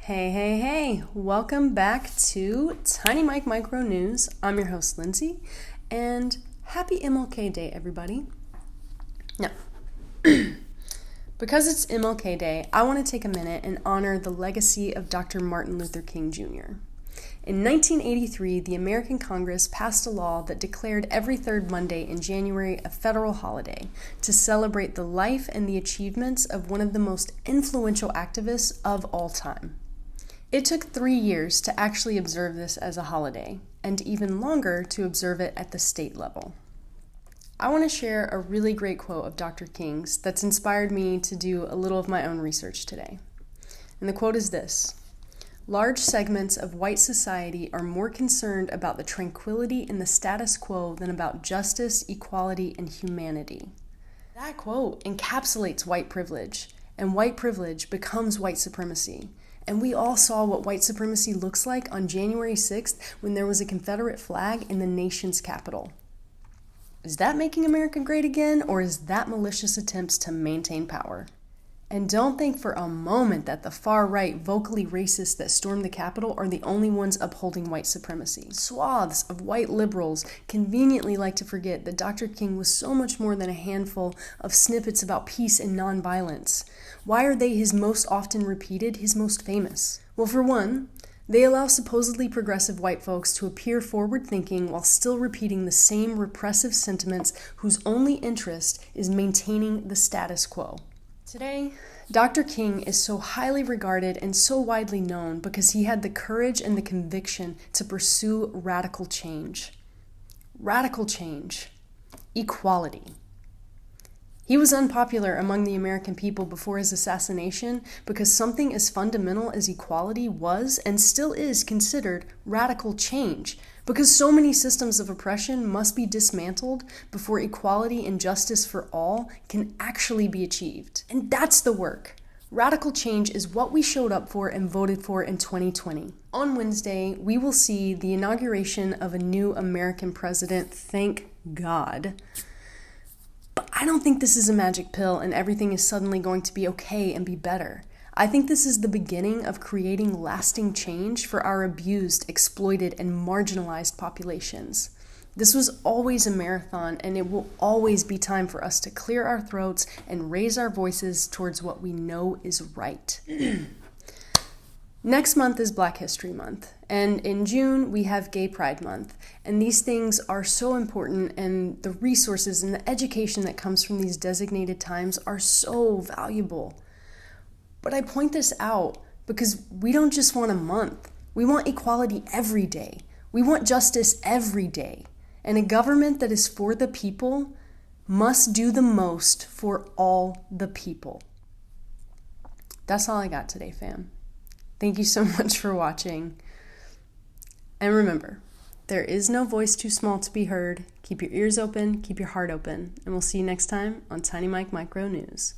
Hey, hey, hey, welcome back to Tiny Mike Micro News. I'm your host, Lindsay, and happy MLK Day, everybody. Now, because it's MLK Day, I want to take a minute and honor the legacy of Dr. Martin Luther King Jr. In 1983, the American Congress passed a law that declared every third Monday in January a federal holiday to celebrate the life and the achievements of one of the most influential activists of all time. It took 3 years to actually observe this as a holiday, and even longer to observe it at the state level. I want to share a really great quote of Dr. King's that's inspired me to do a little of my own research today. And the quote is this: "Large segments of white society are more concerned about the tranquility in the status quo than about justice, equality, and humanity." That quote encapsulates white privilege, and white privilege becomes white supremacy. And we all saw what white supremacy looks like on January 6th when there was a Confederate flag in the nation's capital. Is that making America great again, or is that malicious attempts to maintain power? And don't think for a moment that the far-right, vocally racists that stormed the Capitol are the only ones upholding white supremacy. Swaths of white liberals conveniently like to forget that Dr. King was so much more than a handful of snippets about peace and nonviolence. Why are they his most often repeated, his most famous? Well, for one, they allow supposedly progressive white folks to appear forward-thinking while still repeating the same repressive sentiments whose only interest is maintaining the status quo. Today, Dr. King is so highly regarded and so widely known because he had the courage and the conviction to pursue radical change. Radical change. Equality. He was unpopular among the American people before his assassination because something as fundamental as equality was and still is considered radical change, because so many systems of oppression must be dismantled before equality and justice for all can actually be achieved. And that's the work. Radical change is what we showed up for and voted for in 2020. On Wednesday, we will see the inauguration of a new American president, thank God. But I don't think this is a magic pill and everything is suddenly going to be okay and be better. I think this is the beginning of creating lasting change for our abused, exploited, and marginalized populations. This was always a marathon, and it will always be time for us to clear our throats and raise our voices towards what we know is right. Next month is Black History Month, and in June we have Gay Pride Month, and these things are so important, and the resources and the education that comes from these designated times are so valuable. But I point this out because we don't just want a month. We want equality every day. We want justice every day. And a government that is for the people must do the most for all the people. That's all I got today, fam. Thank you so much for watching. And remember, there is no voice too small to be heard. Keep your ears open, keep your heart open, and we'll see you next time on Tiny Mike Micro News.